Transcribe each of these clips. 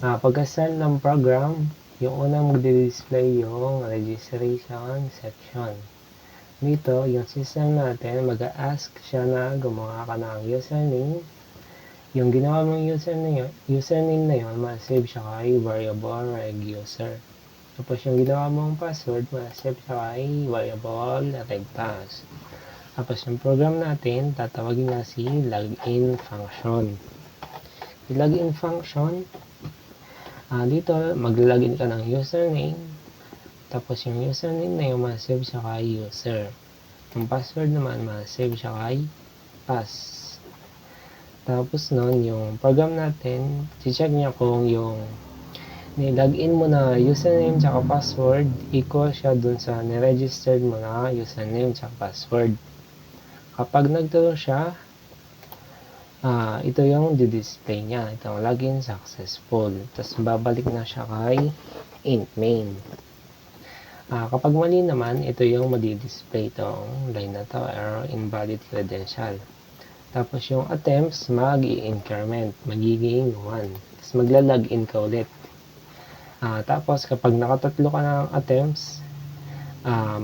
Pagka-start ng program, yung unang magdi-display yung registration section. Dito, yung system natin, mag-a-ask siya na gumawa ka ng username. Yung ginawa mong username na yun, ma-save siya kay variable reguser. Tapos yung ginawa mong password, ma-save siya kay variable regpass. Tapos yung program natin, tatawagin na si login function. Yung login function, dito mag-login ka ng username. Tapos yung username na yun, ma-save siya kay user. Yung password naman, ma-save siya kay pass. Tapos nun, yung program natin, check niya kung yung ni-login mo na username tsaka password equal siya dun sa ni-registered mo na username tsaka password. Kapag nag-true siya, ito yung di-display niya. Itong login successful. Tapos babalik na siya kay int main. Kapag mali naman, ito yung madi-display itong line na to, error invalid credential. Tapos yung attempts, mag-i-increment, magiging 1. Tapos magla-login ka ulit. Tapos kapag nakatatlo ka ng attempts,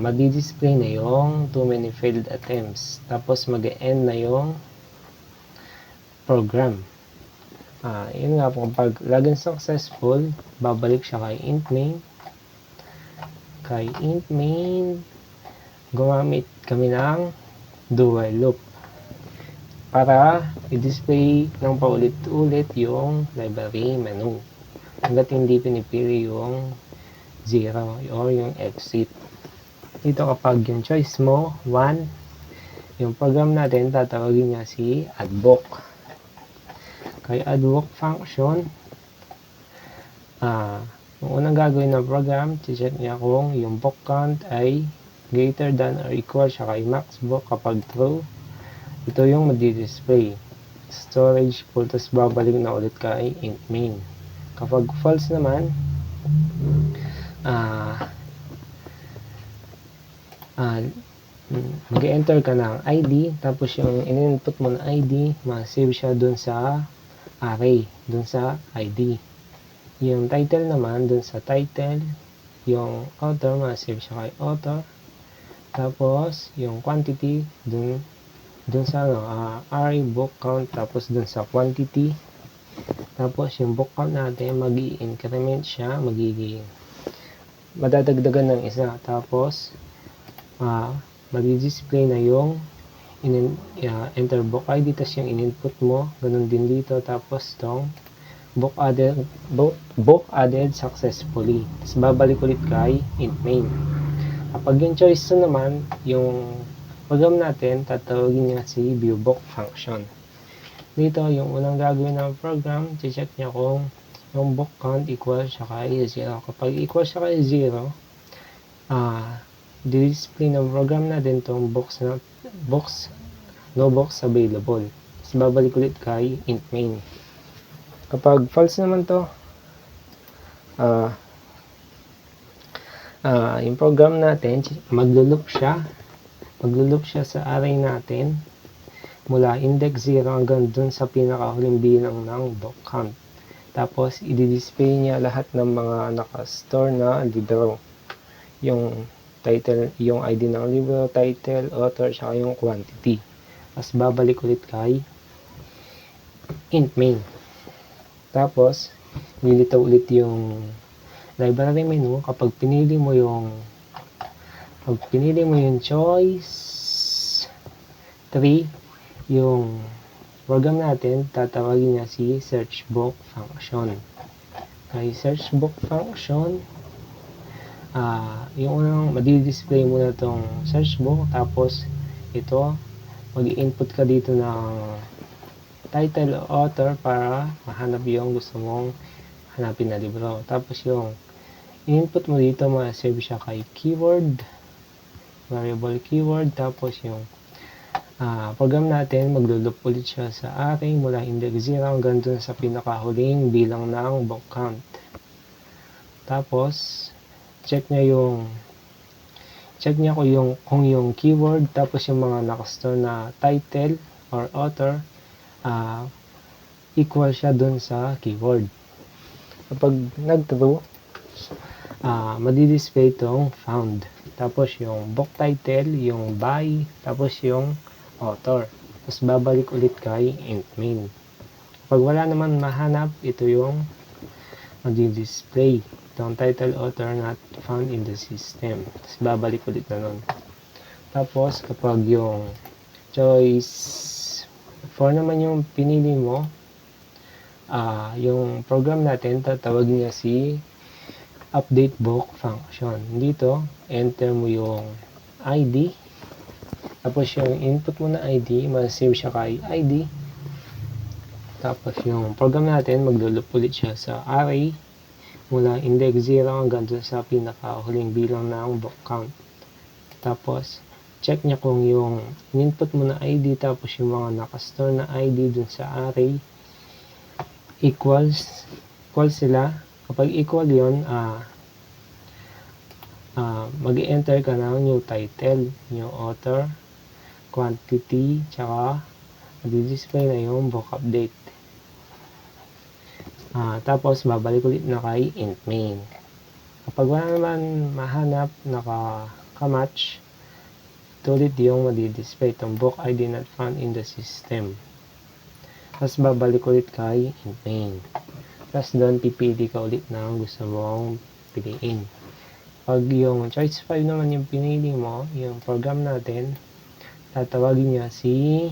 madi-display na yung too many failed attempts. Tapos mag-e-end na yung program. Yun nga po, kapag login successful, babalik siya kay int main. Kay int main, gumamit kami ng do while loop para i-display ng paulit-ulit yung library menu hanggat hindi pinipili yung 0 or yung exit. Dito kapag yung choice mo 1, yung program natin tatawagin niya si adbook. Kay adbook function, yung unang gagawin ng program, check niya kung yung book count ay greater than or equal siya kay max book. Kapag true, ito yung madi-display. Storage full, tapos babalik na ulit kay int main. Kapag false naman, mag-enter ka ng ID, tapos yung in-input mo na ID, ma-save siya dun sa array, dun sa ID. Yung title naman, dun sa title, yung author, ma-save siya kay author. Tapos, yung quantity, dun sa array book count, tapos dun sa quantity. Tapos, yung book count natin, mag-i-increment siya, magiging madadagdagan ng isa. Tapos, mag-display na yung enter book ID, tapos yung in-input mo, ganun din dito. Tapos, tong book added successfully. Tapos, babalik ulit kay int main. Kapag yung choice na naman, yung program natin, tatawagin niya si viewBook function. Dito, yung unang gagawin ng program, check niya kung yung book count equal siya kay 0. Kapag equal siya kay 0, display ng program natin itong no box available. Tapos babalik ulit kay int main. Kapag false naman to, yung program natin, maglo-loop siya sa array natin mula index 0 hanggang dun sa pinakahuling bilang ng book count. Tapos, i-display niya lahat ng mga naka-store na libro. Yung title, yung ID ng libro, title, author, saka yung quantity. Tapos, babalik ulit kay int main. Tapos, nilitaw ulit yung library menu kapag pinili mo yung choice 3, yung program natin, tatawagin niya si search book function. Kay search book function, yung unang madi-display mo na itong search book, tapos ito, mag-i-input ka dito ng title o author para mahanap yung gusto mong hanapin na libro. Tapos yung input mo dito, ma-save siya kay keyword, variable keyword. Tapos yung program natin, maglo-loop ulit siya sa array mula index 0 hanggang dun sa pinakahuling bilang ng book count. Tapos, check niya kung yung keyword, tapos yung mga nakastore na title or author, equal siya dun sa keyword. Kapag nag-true, madi-display itong found. Tapos yung book title, yung by, tapos yung author. Tapos babalik ulit kay int main. Pag wala naman mahanap, ito yung madi-display. Itong title author not found in the system. Tapos babalik ulit na nun. Tapos kapag yung choice 4 naman yung pinili mo, yung program natin, tatawagin niya si update book function. Dito, enter mo yung ID. Tapos yung input mo na ID, ma-save siya kay ID. Tapos yung program natin, maglo-loop ulit siya sa array mula index 0 hanggang sa pinakahuling bilang ng book count. Tapos, check niya kung yung input mo na ID tapos yung mga nakastore na ID dun sa array equal sila. Kapag equal yun, mag-enter ka ng new title, new author, quantity, tsaka mag-display na yung book update. Tapos babalik ulit na kay int main. Kapag wala naman mahanap, naka-match, ito ulit yung madi-display itong book ID not found in the system. Tapos babalik ulit kay int main. Tapos doon pipili ka ulit ng gusto mong piliin. Pag yung choice 5 naman yung pinili mo, yung program natin, tatawagin niya si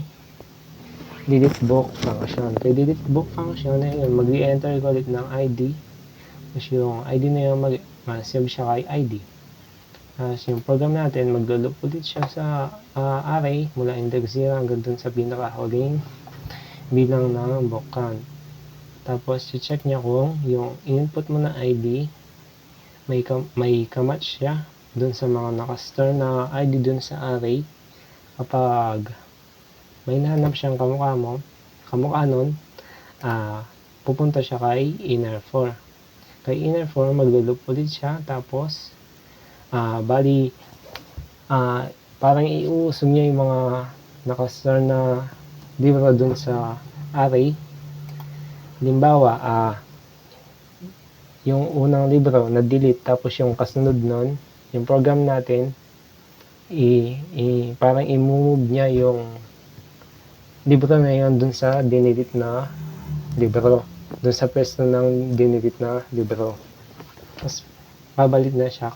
delete book function. Kay delete book function na yun, mag-re-enter ka ulit ng ID. Tapos yung ID na yun, mag-save siya kay ID. Tapos yung program natin, mag-loop ulit siya sa array mula index 0 hanggang dun sa pinakahuling bilang ng book count. Tapos, check niya kung yung input mo na ID may kamatch siya dun sa mga nakastore na ID dun sa array. Kapag may nahanap siyang kamukha nun, pupunta siya kay inner4. Kay inner4, maglo-loop ulit siya. Tapos, parang iusog niya yung mga nakastore na libro dun sa array. Halimbawa, yung unang libro na delete, tapos yung kasunod nun, yung program natin, parang i-move niya yung libro na yun dun sa dinelete na libro, dun sa pwesto ng dinelete na libro. Tapos babalik na siya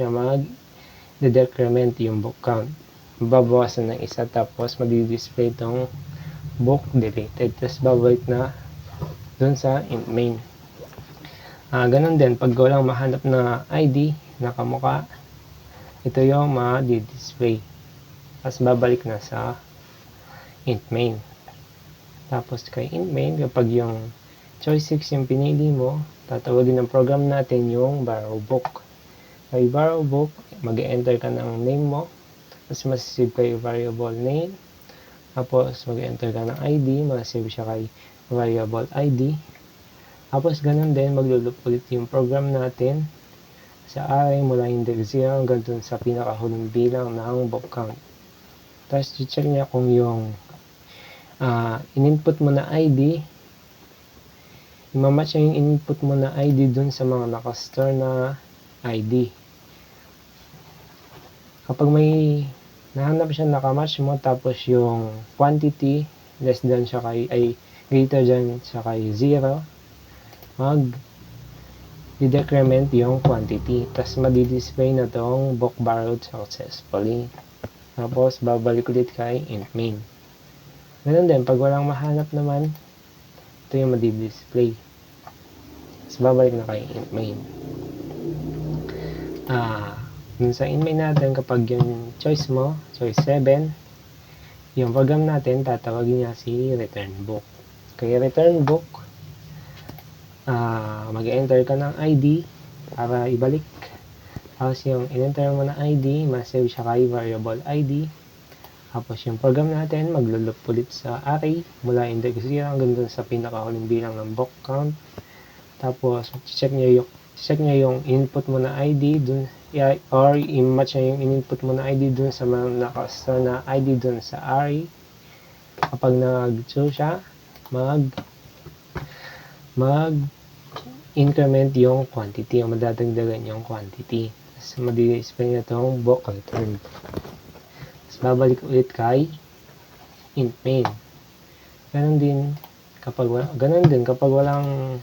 mag-decrement yung book count. Babawasan ng isa, tapos mag-display itong book deleted. Tapos babalik na dun sa int main. Ganun din, pag walang mahanap na ID na kamukha, ito yung ma-display. Tapos babalik na sa int main. Tapos kay int main, kapag yung choice 6 yung pinili mo, tatawagin ng program natin yung borrow book. Kay borrow book, mag-enter ka ng name mo, tapos masisave kay variable name. Tapos mag-enter ka ng ID, masave siya kay variable ID. Tapos ganun din, maglo-loop ulit yung program natin sa array mula index 0 hanggang dun sa pinakahuling bilang ng book count. Tapos check niya kung yung in-input mo na ID, imamatch yung in-input mo na ID dun sa mga nakastore na ID. Kapag may nahanap siya nakamatch mo, tapos yung quantity less than siya greater than siya kay 0, mag-decrement yung quantity. Tapos madi-display na tong book borrowed successfully. Tapos babalik ulit kay int main. Ganun din, pag walang mahanap naman, ito yung madi-display. Tapos babalik na kay int main. Dun sa int main natin, kapag yung choice mo, choice 7, yung program natin, tatawagin niya si return book. Kaya return book, mag-enter ka ng ID para ibalik. Tapos yung in-enter mo na ID, ma-save siya kay variable ID. Tapos yung program natin, maglo-loop ulit sa array mula index 0 hanggang dun sa pinakahuling bilang ng book count. Tapos check niya yung input mo na ID dun, or i-match niya yung input mo na ID dun sa mga nakastore na ID dun sa array. Kapag nag-true siya, mag-increment yung quantity o madadagdagan yung quantity. Tapos madi-display na itong book return. Tapos babalik ulit kay int main. Ganun din kapag walang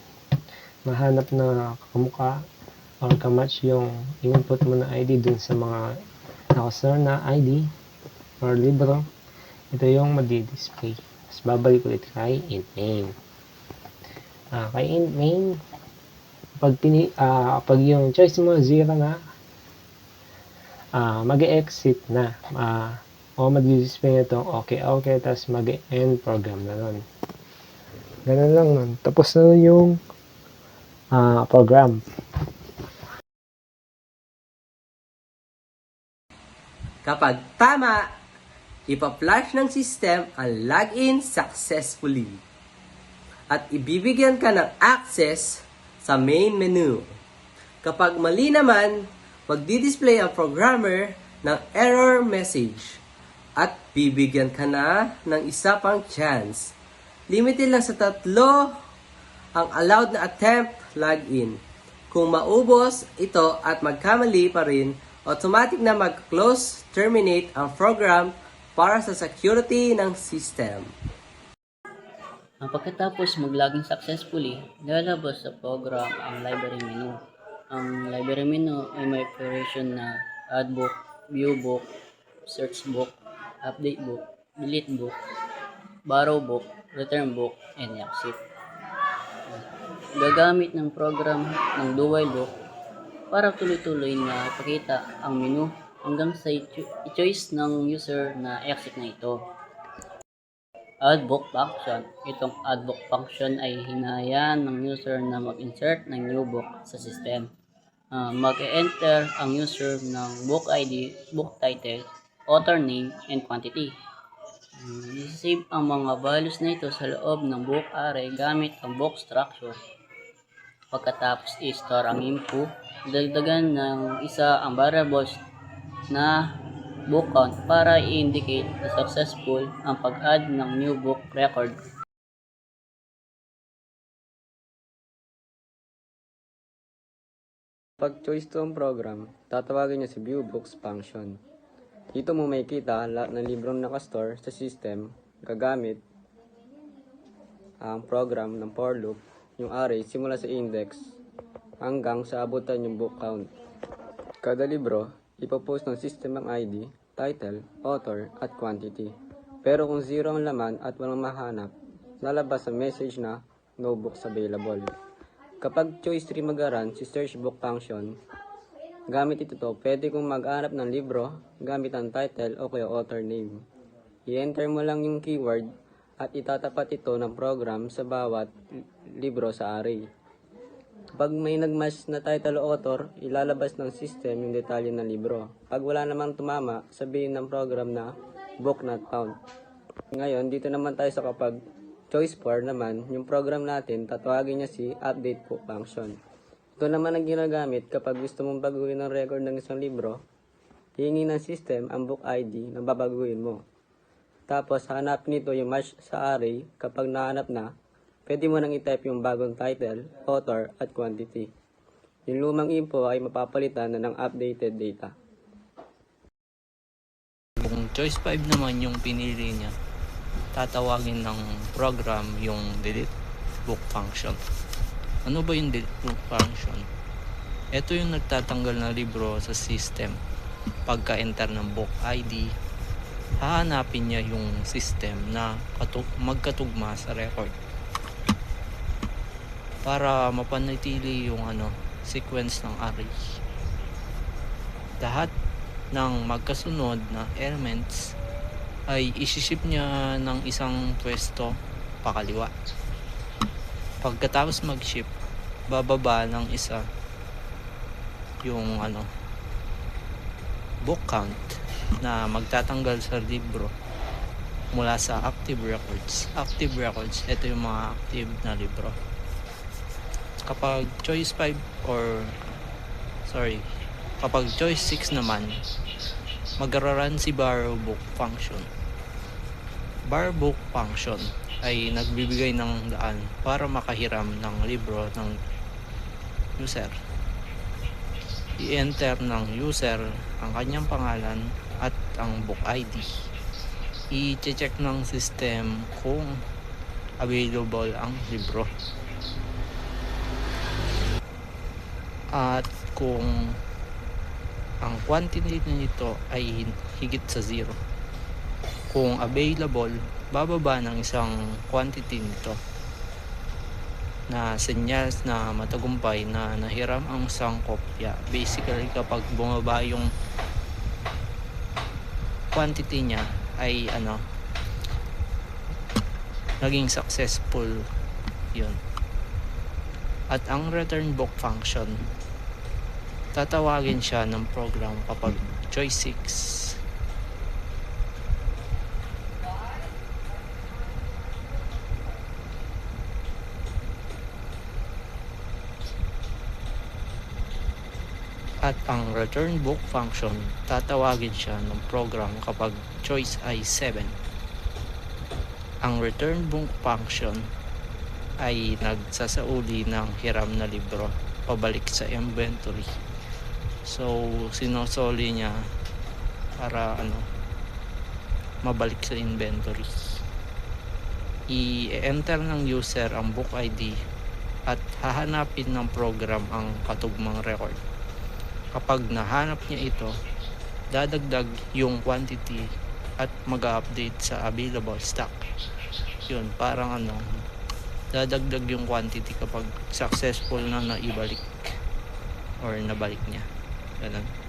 mahanap na kamukha or kamatch yung input mo na ID dun sa mga nakastore na ID or libro, ito yung madi-display. Tapos babalik ulit kay int main. Kay int main, pag yung choice mo 0 na, mag-exit na o mag-display na itong okay, tapos mag-end program na nun. Ganun lang nun. Tapos na yung program. Kapag tama, ipa-flash ng system ang login successfully at ibibigyan ka ng access sa main menu. Kapag mali naman, magdi-display ang programmer ng error message at bibigyan ka na ng isa pang chance. Limited lang sa 3 ang allowed na attempt login. Kung maubos ito at magkamali pa rin, automatic na mag-close terminate ang program para sa security ng system. Pagkatapos mag-login successfully, lalabas sa program ang library menu. Ang library menu ay may operation na add book, view book, search book, update book, delete book, borrow book, return book, and exit. Gagamit ng program ng do while loop para tuloy-tuloy na ipakita ang menu hanggang sa i-choice ng user na exit na ito. Add book function. Itong add book function ay hinahayaan ng user na mag-insert ng new book sa system. Mag-enter ang user ng book ID, book title, author name, and quantity. I-save ang mga values na ito sa loob ng book array gamit ang book structure. Pagkatapos i-store ang info, dagdagan ng isa ang variables na book count para i-indicate na successful ang pag-add ng new book record. Pag choice to ang program, tatawagin niya si viewbooks function. Dito mo makikita lahat ng librong nakastore sa system gagamit ang program ng for loop, yung array simula sa index hanggang sa abutan yung book count. Kada libro, ipopost ng system ang ID, title, author, at quantity. Pero kung 0 ang laman at walang mahanap, lalabas ang message na no books available. Kapag choice tree mag-run si search book function, gamit ito pwede kong mag-hanap ng libro gamit ang title o kaya author name. I-enter mo lang yung keyword at itatapat ito ng program sa bawat libro sa array. Pag may nagmatch na title o author, ilalabas ng system yung detalye ng libro. Pag wala namang tumama, sabihin ng program na book not found. Ngayon, dito naman tayo sa kapag choice 4 naman, yung program natin, tatawagin niya si update book function. Ito naman ang ginagamit kapag gusto mong baguhin ang record ng isang libro, hihingi ng system ang book ID na babaguhin mo. Tapos, hanapin nito yung match sa array. Kapag nahanap na, pwede mo nang i-type yung bagong title, author, at quantity. Yung lumang info ay mapapalitan na ng updated data. Kung choice 5 naman yung pinili niya, tatawagin ng program yung delete book function. Ano ba yung delete book function? Ito yung nagtatanggal ng libro sa system. Pagka-enter ng book ID, hahanapin niya yung system na magkatugma sa record para mapanatili yung sequence ng array. Lahat ng magkasunod na elements ay isi-ship niya ng isang pwesto pakaliwa. Pagkatapos mag-ship, bababa ng isa yung book count na magtatanggal sa libro mula sa active records. Active records, ito yung mga active na libro. Kapag choice 5 kapag choice 6 naman, mag-run si borrow book function. Borrow book function, ay nagbibigay ng daan para makahiram ng libro ng user. I-enter ng user ang kanyang pangalan at ang book ID. I-check ng system kung available ang libro. At kung ang quantity nito ay higit sa 0. Kung available, bababa ng isang quantity nito na senyas na matagumpay na nahiram ang isang kopya. Basically, kapag bumaba yung quantity niya ay naging successful yun. At ang return book function, tatawagin siya ng program kapag choice 6. At ang return book function, tatawagin siya ng program kapag choice ay 7. Ang return book function ay nagsasauli ng hiram na libro pabalik sa inventory. So, sinosoli niya para mabalik sa inventory. I-enter ng user ang book ID at hahanapin ng program ang katugmang record. Kapag nahanap niya ito, dadagdag yung quantity at mag-update sa available stock. Yun, parang dadagdag yung quantity kapag successful na naibalik or nabalik niya. Ganun.